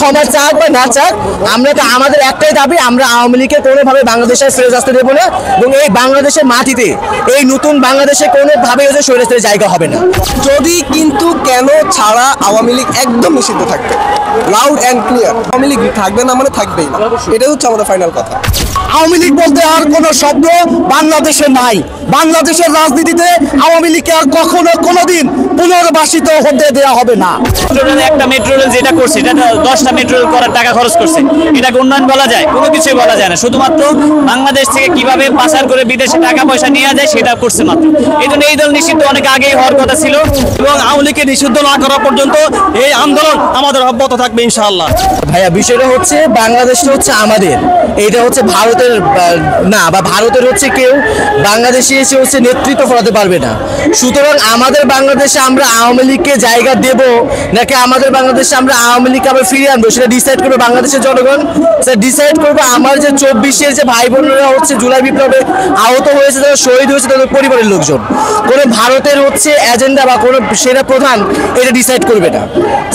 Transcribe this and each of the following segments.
ক্ষমা চাক বা না চাক, আমরা তো আমাদের একটাই দাবি, আমরা আওয়ামী লীগকে কোনোভাবে বাংলাদেশে ফেরত আসতে দেবো না এবং এই বাংলাদেশের মাটিতে এই নতুন বাংলাদেশে কোনোভাবে ওদের স্বৈরাচারের জায়গা হবে না। যদি কিন্তু কেন ছাড়া আওয়ামী লীগ একদম নিষিদ্ধ থাকবে, loud and clear. Awami League থাকবে না মানে থাকবেই না, এটাই হচ্ছে আমাদের ফাইনাল কথা। আওয়ামী লীগ বলতে আর কোনো শব্দ বাংলাদেশে নাই। বাংলাদেশের রাজনীতিতে আওয়ামী লীগকে আর কখনো কোনোদিন পুনর্বাসিত হতে দেওয়া হবে না। একটা মেট্রো রেল যেটা করছে, এটা 10টা মেট্রো রেল করার টাকা খরচ করছে, এটাকে উন্নয়ন বলা যায়? কোনো কিছুই বলা যায় না। শুধুমাত্র বাংলাদেশ থেকে কিভাবে পাচার করে বিদেশে টাকা পয়সা নিয়ে যায় সেটা করছে মাত্র। এই জন্য এই দল নিষিদ্ধ অনেক আগেই হওয়ার কথা ছিল এবং আওয়ামী লীগকে নিষিদ্ধ না করা পর্যন্ত এই আন্দোলন আমাদের অব্যাহত থাকবে ইনশাআল্লাহ। ভাইয়া, বিষয়টা হচ্ছে বাংলাদেশটা হচ্ছে আমাদের, এটা হচ্ছে ভারতের না, বা ভারতের হচ্ছে কেউ বাংলাদেশে এসে হচ্ছে নেতৃত্ব ফলাতে পারবে না। সুতরাং আমাদের বাংলাদেশে আমরা আওয়ামী লীগকে জায়গা দেব নাকি আমাদের বাংলাদেশে আমরা আওয়ামী লীগকে আবার ফিরিয়ে আনবো, সেটা ডিসাইড করবে বাংলাদেশের জনগণ। সেটা ডিসাইড করবে আমার যে 24-এর যে ভাই বোনেরা হচ্ছে জুলাই বিপ্লবে আহত হয়েছে, তারা শহীদ হয়েছে, তাদের পরিবারের লোকজন। কোনো ভারতের হচ্ছে এজেন্ডা বা কোনো সেনা প্রধান এটা ডিসাইড করবে না।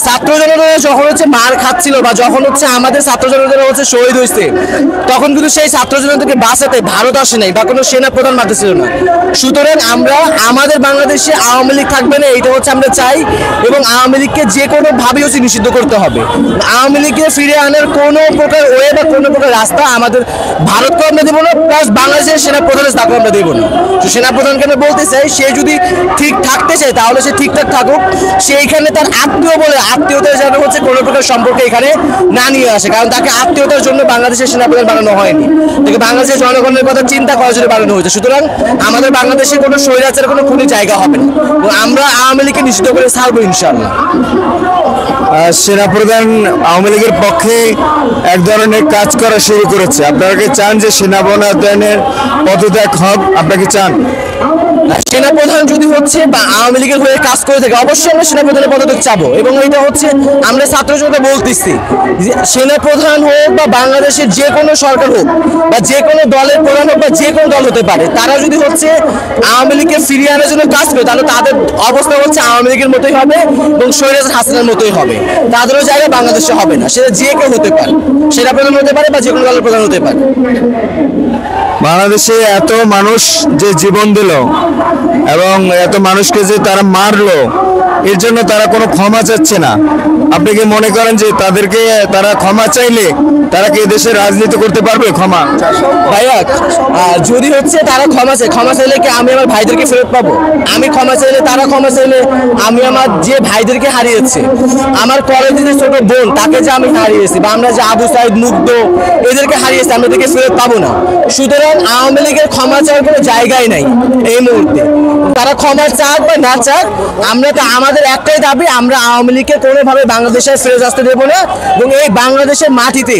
ছাত্র জনতা যখন হচ্ছে মার খাচ্ছিল বা যখন হচ্ছে আমাদের ছাত্র জনতা হচ্ছে শহীদ হয়েছে, তখন কিন্তু সেই ছাত্র জনতাকে বাঁচাতে ভারত আসে নাই বা কোনো সেনা প্রধান মারতে ছিল না। সুতরাং আমরা আমাদের বাংলাদেশে আওয়ামী লীগ থাকবে না, এইটা হচ্ছে আমরা চাই এবং আওয়ামী লীগকে যে কোনোভাবেই হচ্ছে নিষিদ্ধ করতে হবে। আওয়ামী লীগকে ফিরে আনার কোনো প্রকার ওয়ে বা কোনো প্রকার রাস্তা আমাদের ভারতকে আমরা দেবো না, প্লাস বাংলাদেশের সেনা প্রধানের তাকে আমরা দেবো না। তো সেনা প্রধানকে আমরা বলতে চাই, সে যদি ঠিক থাকতে চায় তাহলে সে ঠিকঠাক থাকুক, সেইখানে তার আত্মীয় বলে আত্মীয়তার যেন হচ্ছে কোনো প্রকার সম্পর্কে এখানে না নিয়ে আসে, কারণ তাকে আত্মীয়তার জন্য বাংলাদেশের সেনাপ্রধান বানানো হয়নি, তাকে বাংলাদেশের জনগণের কথা চিন্তা করার জন্য বানানো হয়েছে। সুতরাং আমাদের বাংলাদেশে কোনো স্বৈরাচারের কোনো জায়গা হবে না এবং আমরা আওয়ামী লীগকে নিষিদ্ধ করে ছাড়বো ইনশাআল্লাহ। সেনাপ্রধান আওয়ামী লীগের পক্ষে এক ধরনের কাজ করা শুরু করেছে। আপনারা কি চান যে সেনাপ্রধানের পদত্যাগ হোক? আপনাকে চান সেনাপ্রধান যদি হচ্ছে বা আওয়ামী লীগের হয়ে কাজ করে থাকে, অবশ্যই আমরা সেনাপ্রধানের পদত্যাগ চাবো এবং এটা হচ্ছে আমরা ছাত্র জনতা বলতেছি যে সেনাপ্রধান হোক বা বাংলাদেশের যে কোনো সরকার হোক বা যে কোনো দলের প্রধান হোক বা যে কোনো দল হতে পারে, তারা যদি হচ্ছে আওয়ামী লীগকে ফিরিয়ে আনার জন্য কাজ করে তাহলে তাদের অবস্থা হচ্ছে আওয়ামী লীগের মতোই হবে এবং শৈরাচার হাসিনার মতোই হবে। তাদেরও জায়গা বাংলাদেশে হবে না, সেটা যে কেউ হতে পারে, সেনাপ্রধান হতে পারে বা যে কোনো দলের প্রধান হতে পারে। বাংলাদেশে এত মানুষ যে জীবন দিল এবং এত মানুষকে যে তারা মারলো, এর জন্য তারা কোনো ক্ষমা চাচ্ছে না। আপনি কি মনে করেন যে তাদেরকে তারা ক্ষমা চাইলে তারা কি দেশে রাজনীতি করতে পারবে? ক্ষমা ভাইয়া, যদি হচ্ছে তারা ক্ষমা চাইলে কি আমি আমার ভাইদেরকে ফেরত পাবো? আমি ক্ষমা চাইলে, তারা ক্ষমা চাইলে আমি আমার যে ভাইদেরকে হারিয়েছি, আমার কলেজের ছোট বোন তাকে যে আমি হারিয়েছি, বা আমরা যে আবু সাইদ, মুগ্ধ এদেরকে হারিয়েছি, আমরা এদেরকে ফেরত পাবো না। সুতরাং আওয়ামী লীগের ক্ষমা চাওয়ার কোনো জায়গাই নাই এই মুহূর্তে। তারা ক্ষমা চাক বা না চাক, আমরা তো আমাদের একটাই দাবি, আমরা আওয়ামী লীগকে কোনোভাবে বাংলাদেশে ফেরত আসতে দেবো না এবং এই বাংলাদেশের মাটিতে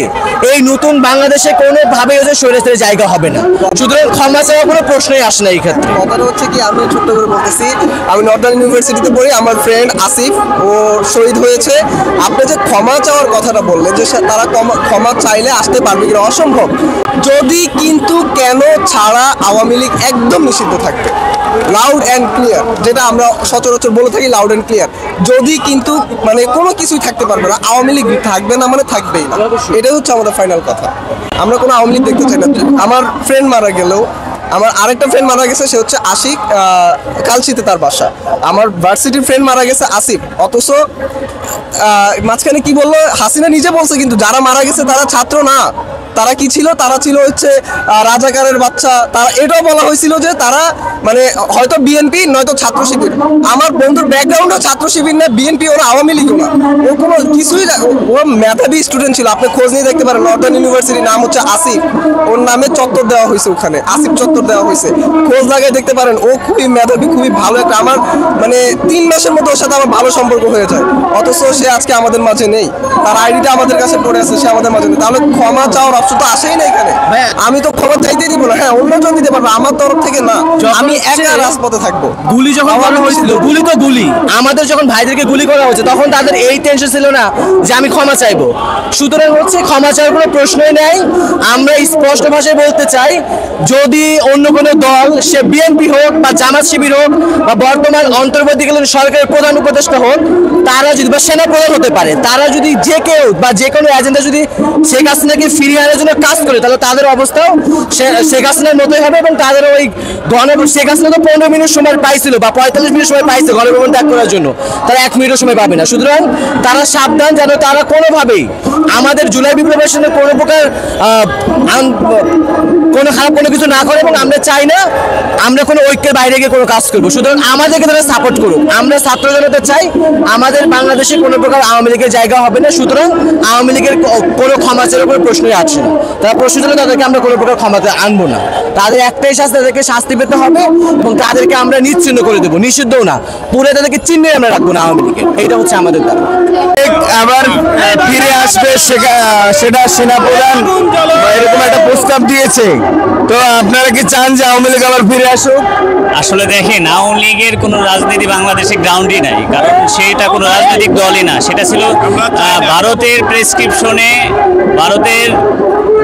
এই নতুন বাংলাদেশে কোনোভাবে ওদের স্বৈরাচারের জায়গা হবে না। সুতরাং ক্ষমা চাওয়ার কোনো প্রশ্নই আসে না এই ক্ষেত্রে। কথাটা হচ্ছে কি, আমি ছোট্ট করে বলতেছি, আমি নর্দার্ন ইউনিভার্সিটিতে পড়ি, আমার ফ্রেন্ড আসিফ ও শহীদ হয়েছে। আপনি যে ক্ষমা চাওয়ার কথাটা বললেন যে তারা ক্ষমা চাইলে আসতে পারবে কিনা, অসম্ভব। যদি কিন্তু কেন ছাড়া আওয়ামী লীগ একদম নিষিদ্ধ থাকবে, লাউড অ্যান্ড ক্লিয়ার, যেটা আমরা সচরাচর বলে থাকি লাউড অ্যান্ড ক্লিয়ার। যদি কিন্তু মানে কোনো কিছুই থাকতে পারবে না, আওয়ামী লীগ থাকবে না মানে থাকবেই না, এটাই হচ্ছে আমাদের ফাইনাল কথা। আমরা কোনো আওয়ামী লীগ দেখতে চাই না। আমার ফ্রেন্ড মারা গেলেও, আমার আরেকটা ফ্রেন্ড মারা গেছে, সে হচ্ছে আশিক, কালশিতে তার বাসা। আমার ভার্সিটির ফ্রেন্ড মারা গেছে আসিফ, অথচ মাঝখানে কি বললো, হাসিনা নিজে বলছে কিন্তু যারা মারা গেছে তারা ছাত্র না, তারা কি ছিল, তারা ছিল হচ্ছে রাজাকারের বাচ্চা। তারা এটাও বলা হয়েছিল যে তারা মানে হয়তো বিএনপি নয়তো ছাত্র শিবির। আমার বন্ধুর ব্যাকগ্রাউন্ডও ছাত্র শিবির না, বিএনপি, ওরা আওয়ামী লীগও না, ও কোনো কিছুই না, ও মেধাবী স্টুডেন্ট ছিল। আপনি খোঁজ নিয়ে দেখতে পারেন, নর্দার্ন ইউনিভার্সিটির নাম হচ্ছে আসিফ, ওর নামে চত্বর দেওয়া হয়েছে, ওখানে আসিফ চত্বর দেওয়া হয়েছে, খোঁজ লাগাই দেখতে পারেন। ও খুবই মেধাবী, খুবই ভালো একটা, আমার মানে 3 মাসের মতো ওর সাথে আমার ভালো সম্পর্ক হয়ে যায়, অথচ সে আজকে আমাদের মাঝে নেই, তার আইডিটা আমাদের কাছে পড়ে আছে, সে আমাদের মাঝে নেই। তাহলে ক্ষমা চাওয়ার অপশন তো আসেই না এখানে। আমি তো ক্ষমা চাইতে দিব না, হ্যাঁ অন্যজন দিতে পারবে, আমার তরফ থেকে না, আমি একা রাজপথে থাকবো। গুলি যখন করা হয়েছিল, গুলি তো গুলি, আমাদের যখন ভাইদেরকে গুলি করা হয়েছে তখন তাদের এই টেনশন ছিল না যে আমি ক্ষমা চাইবো। সুতরাং হচ্ছে ক্ষমা চাওয়ার কোনো প্রশ্নই নেই। আমরা স্পষ্ট ভাষায় বলতে চাই, যদি অন্য কোনো দল, সে বিএনপি হোক বা জামাত শিবির হোক বা বর্তমান অন্তর্বর্তীকালীন সরকারের প্রধান উপদেষ্টা হোক, তারা যদি বা সেনা প্রধান হতে পারে, তারা যদি যে কেউ বা যে কোনো এজেন্ডা যদি শেখ হাসিনাকে ফিরিয়ে আনার জন্য কাজ করে, তাহলে তাদের অবস্থাও শেখ হাসিনার মতোই হবে এবং তাদের ওই শেখ হাসিনা তো 15 মিনিট সময় পাইছিল বা 45 মিনিট সময় পাইছে গণভবন ত্যাগ করার জন্য, তারা 1 মিনিটও সময় পাবে না। সুতরাং তারা সাবধান, যেন তারা কোনোভাবেই আমাদের জুলাই বিপ্লবের সাথে কোনো প্রকার কোনো খারাপ কোনো কিছু না করে, এবং আমরা চাই না আমরা কোনো ঐক্যের বাইরে গিয়ে কোনো কাজ করবো। সুতরাং আমাদেরকে তারা সাপোর্ট করুক। আমরা ছাত্র জনতা চাই আমাদের বাংলাদেশে কোনো প্রকার আওয়ামী লীগের জায়গা হবে না। সুতরাং আওয়ামী লীগের কোনো ক্ষমাচারের উপর প্রশ্নই আসছে না। তারা প্রশ্ন দিলে তাদেরকে আমরা কোনো প্রকার ক্ষমাতে আনবো না। তাদের একটাই শাস্তি, তাদেরকে শাস্তি পেতে হবে এবং তাদেরকে আমরা নিশ্চিহ্ন করে দেবো, নিষিদ্ধও না, পুরো তাদেরকে চিহ্নে আমরা রাখবো না আওয়ামী লীগের। এইটা হচ্ছে আমাদের দাবি। আবার ফিরে আসবে সেটা সেনাপ্রধান এরকম একটা প্রস্তাব দিয়েছে, তো আপনারা কি চান যে আওয়ামী লীগ আবার ফিরে আসুক? আসলে দেখেন, আওয়ামী লীগের কোনো রাজনীতি বাংলাদেশে গ্রাউন্ডই নাই, কারণ সেটা কোনো রাজনৈতিক দলই না। সেটা ছিল ভারতের প্রেসক্রিপশনে, ভারতের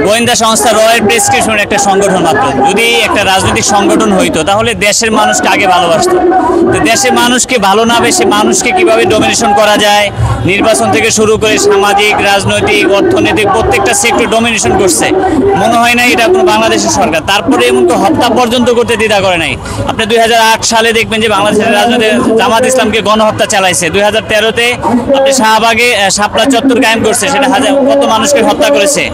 গোয়েন্দা সংস্থা রয়ের প্রেসক্রিপশনের একটা সংগঠন মাত্র। যদি একটা রাজনৈতিক সংগঠন হইতো তাহলে দেশের মানুষকে আগে ভালোবাসতো। তো দেশের মানুষকে ভালো না বেশি মানুষকে কিভাবে ডমিনেশন করা যায়, নির্বাচন থেকে শুরু করে সামাজিক, রাজনৈতিক, অর্থনৈতিক প্রত্যেকটা সেক্টর ডমিনেশন করছে। মনে হয় না এটা কোনো বাংলাদেশের সরকার। তারপরে এমন তো হত্যা পর্যন্ত করতে দ্বিধা করে নাই। আপনি 2008 সালে দেখবেন যে বাংলাদেশের রাজনীতি জামাত ইসলামকে গণহত্যা চালাইছে। 2013-তে আপনি শাহবাগে শাপলা চত্বর কায়েম করছে, সেটা কত মানুষকে হত্যা করেছে।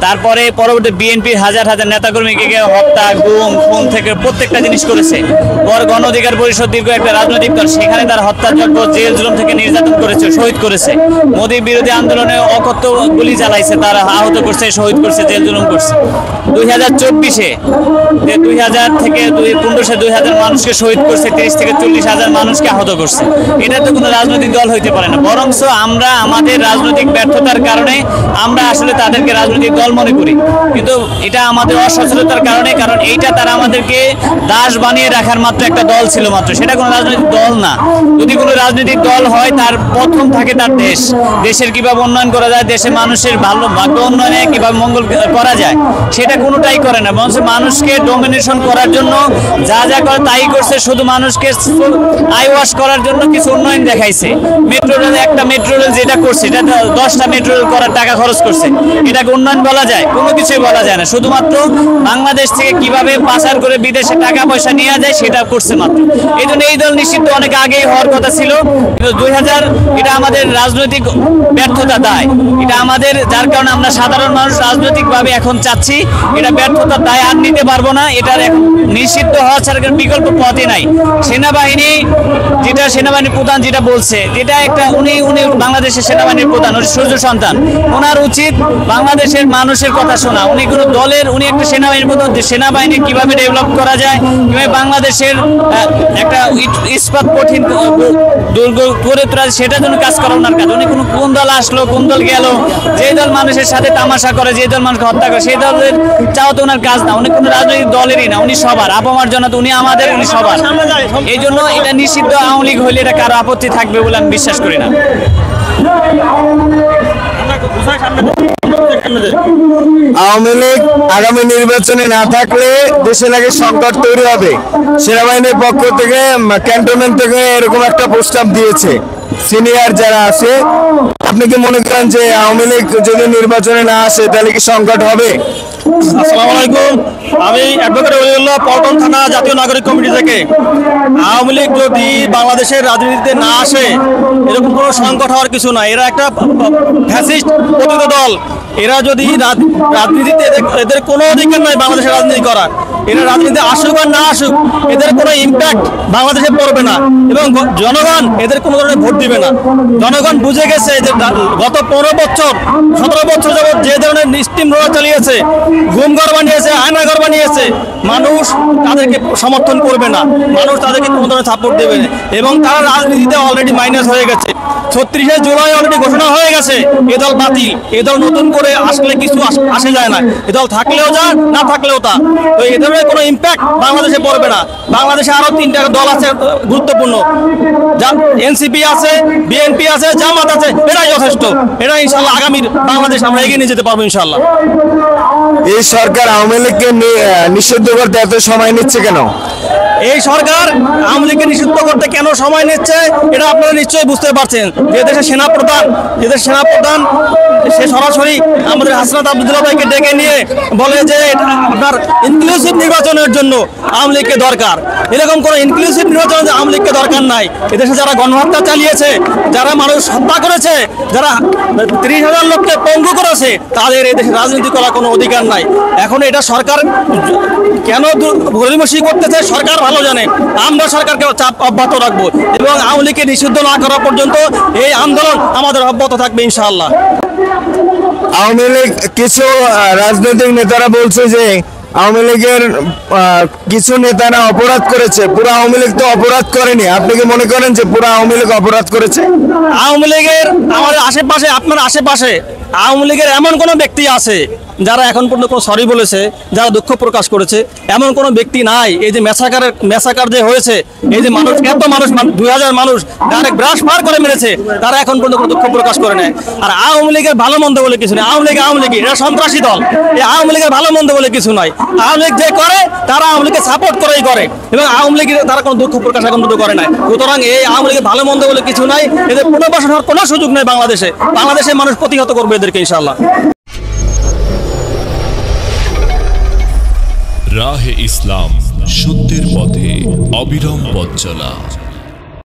তারপরে পরবর্তী বিএনপির হাজার হাজার নেতাকর্মীকে হত্যা, গুম, খুন থেকে প্রত্যেকটা জিনিস করেছে। পর গণ অধিকার পরিষদ দীর্ঘ একটা রাজনৈতিক দল, সেখানে তার হত্যাযজ্ঞ, জেল জুলুম থেকে নির্যাতন করেছে, শহীদ করেছে। মোদী বিরোধী আন্দোলনে অকথ্য গুলি চালাইছে, তারা আহত করছে, শহীদ করছে, জেল জুলুম করছে। 2024-এ 2000 থেকে 2015-2000 মানুষকে শহীদ করছে, 30 থেকে 40 হাজার মানুষকে আহত করছে। এটা তো কোনো রাজনৈতিক দল হইতে পারে না। বরঞ্চ আমরা আমাদের রাজনৈতিক ব্যর্থতার কারণে আমরা আসলে তাদেরকে রাজনৈতিক দল মনে করি, কিন্তু এটা আমাদের অসচেতনতার কারণে। কারণ এইটা তারা আমাদেরকে দাস বানিয়ে রাখার মাত্র একটা দল ছিল মাত্র, সেটা কোনো রাজনৈতিক দল না। যদি কোনো রাজনৈতিক দল হয়, তার প্রথম থাকে তার দেশ, দেশের কিভাবে উন্নয়ন করা যায়, দেশের মানুষের ভালো ভাগ্য উন্নয়নে কিভাবে মঙ্গল করা যায়, সেটা কোনোটাই করে না। বরঞ্চ মানুষকে ডমিনেশন করার জন্য যা যা করে তাই করছে। শুধু মানুষকে আই ওয়াশ করার জন্য কিছু উন্নয়ন দেখাইছে। মেট্রো রেল, একটা মেট্রো রেল যেটা করছে, এটা 10টা মেট্রো রেল করার টাকা খরচ করছে। এটাকে উন্নয়ন বলা যায়? কোনো কিছুই বলা যায় না। শুধুমাত্র বাংলাদেশ থেকে কিভাবে পাচার করে বিদেশে টাকা পয়সা নিয়ে যায় সেটা করছে মাত্র। এই জন্য এই দল নিষিদ্ধ অনেক আগেই হওয়ার কথা ছিল, কিন্তু 2000 এটা আমাদের রাজনৈতিক ব্যর্থতা দায়। এটা আমাদের, যার কারণে আমরা সাধারণ মানুষ রাজনৈতিকভাবে এখন চাচ্ছি এটা ব্যর্থতার দায় আর নিতে পারবো না। এটার নিষিদ্ধ হওয়া ছাড়া বিকল্প পথই নাই। সেনাবাহিনী, যেটা সেনাবাহিনীর প্রধান যেটা বলছে, যেটা একটা উনি বাংলাদেশের সেনাবাহিনীর প্রধান, উনি সূর্য সন্তান, ওনার উচিত বাংলাদেশের মানুষের কথা শোনা। উনি কোনো দলের, উনি একটা সেনাবাহিনীর প্রধান, সেনাবাহিনী কিভাবে ডেভেলপ করা যায়, কিভাবে বাংলাদেশের একটা ইস্পাত কঠিন দুর্গ করে তোলা, সেটার জন্য কাজ করা ওনার কাজ। উনি কোন দল আসলো, কোন দল গেল, যে দল মানুষের সাথে তামাশা করে, যে দল মানুষকে হত্যা করে, সেই দলের চাওয়া তো ওনার কাজ না। উনি কোনো রাজনৈতিক দলেরই না, উনি সবার আপামার জন্য, উনি আমাদের, উনি সবার। এই জন্য এটা নিষিদ্ধ আওয়ামী লীগ হইলে এটা কারো আপত্তি থাকবে বলে আমি বিশ্বাস করি না। আওয়ামী লীগ আগামী নির্বাচনে না থাকলে দেশে নাকি সংকট তৈরি হবে। সেনাবাহিনীর পক্ষ থেকে, ক্যান্টনমেন্ট থেকে এরকম একটা প্রস্তাব দিয়েছে সিনিয়র যারা আছে। আপনি কি মনে করেন যে আওয়ামী লীগ যদি নির্বাচনে না আসে তাহলে কি সংকট হবে? আসসালামু আলাইকুম, আমি অ্যাডভোকেট ওলিউল্লাহ, পল্টন থানা জাতীয় নাগরিক কমিটি থেকে। আওয়ামী লীগ যদি বাংলাদেশের রাজনীতিতে না আসে, এরকম কোনো সংকট হওয়ার কিছু না। এরা একটা ফ্যাসিস্ট পতিত দল। এরা যদি রাজনীতিতে, এদের কোনো অধিকার নাই বাংলাদেশের রাজনীতি করার। এরা রাজনীতি আসুক আর না আসুক, এদের কোনো ইম্প্যাক্ট বাংলাদেশে পড়বে না এবং জনগণ এদের কোনো ধরনের ভোট দিবে না। জনগণ বুঝে গেছে যে গত 15 বছর 17 বছর যাবৎ যে ধরনের স্টিম রোলার চালিয়েছে, গুমঘর বানিয়েছে, আয়নাঘর বানিয়েছে, মানুষ তাদেরকে সমর্থন করবে না, মানুষ তাদেরকে কোনো ধরনের সাপোর্ট দেবে না এবং তারা রাজনীতিতে অলরেডি মাইনাস হয়ে গেছে। 36শে জুলাই অলরেডি ঘোষণা হয়ে গেছে এ দল বাতিল। এ দল নতুন করে আসলে কিছু আসে যায় না, এ দল থাকলেও যা, না থাকলেও তা। তো এ ধরনের কোনো ইম্প্যাক্ট বাংলাদেশে পড়বে না। বাংলাদেশে আরো 3টা দল আছে গুরুত্বপূর্ণ, এনসিপি আছে, বিএনপি আছে, জামাত আছে। এটাই যথেষ্ট। এটা ইনশাল্লাহ আগামীর বাংলাদেশ আমরা এগিয়ে নিয়ে যেতে পারবো ইনশাল্লাহ। এই সরকার আওয়ামী লীগকে নিষিদ্ধ করতে এত সময় নিচ্ছে কেন? এই সরকার আওয়ামী লীগকে নিষিদ্ধ করতে কেন সময় নিচ্ছে এটা আপনারা নিশ্চয়ই বুঝতে পারছেন। যে দেশের সেনাপ্রধান সে সরাসরি আমাদের হাসনাত আবদুল্লাহ ভাইকে ডেকে নিয়ে বলে যে আপনার ইনক্লুসিভ নির্বাচনের জন্য আওয়ামী লীগকে দরকার। এরকম কোনো ইনক্লুসিভ নির্বাচনের আওয়ামী লীগকে দরকার নাই। এদেশে যারা গণহত্যা চালিয়েছে, যারা মানুষ হত্যা করেছে, যারা 30,000 লোককে পঙ্গু করেছে, তাদের এই দেশে রাজনীতি করার কোনো অধিকার নাই। এখন এটা সরকার কেন গরিমসি করতেছে সরকার ভালো জানে। আমরা সরকারকে চাপ অব্যাহত রাখবো এবং আওয়ামী লীগকে নিষিদ্ধ না করা পর্যন্ত এই আন্দোলন আমাদের অব্যাহত থাকবে ইনশাআল্লাহ। আওয়ামী লীগ কিছু রাজনৈতিক নেতারা বলছে যে আওয়ামী লীগের কিছু নেতারা অপরাধ করেছে, পুরো আওয়ামী লীগ তো অপরাধ করেনি। আপনি কি মনে করেন যে পুরো আওয়ামী লীগ অপরাধ করেছে? আওয়ামী লীগের আমাদের আশেপাশে, আপনার আশেপাশে আওয়ামী লীগের এমন কোনো ব্যক্তি আছে যারা এখন পর্যন্ত কোনো সরি বলেছে, যারা দুঃখ প্রকাশ করেছে? এমন কোনো ব্যক্তি নাই। এই যে মেসাকার যে হয়েছে, এই যে মানুষ, এত মানুষ, 2000 মানুষ ডাইরেক্ট ব্রাশ পার করে মেরেছে, তারা এখন পর্যন্ত কোনো দুঃখ প্রকাশ করে নেয়। আর আওয়ামী লীগের ভালো মন্দ বলে কিছু নেই। আওয়ামী লীগ এটা সন্ত্রাসী দল। এই আওয়ামী লীগের ভালো মন্দ বলে কিছু নয়। আওয়ামী লীগ যে করে তারা আওয়ামী লীগকে সাপোর্ট করেই করে এবং আওয়ামী লীগের তারা কোনো দুঃখ প্রকাশ এখন পর্যন্ত করে নাই। সুতরাং এই আওয়ামী লীগের ভালো মন্দ বলে কিছু নাই। এদের পুনর্বাসন হওয়ার কোনো সুযোগ নেই বাংলাদেশের মানুষ প্রতিহত করবে এদেরকে ইনশাআল্লাহ। রাহে ইসলাম, সত্যের পথে অবিরাম পথ চলা।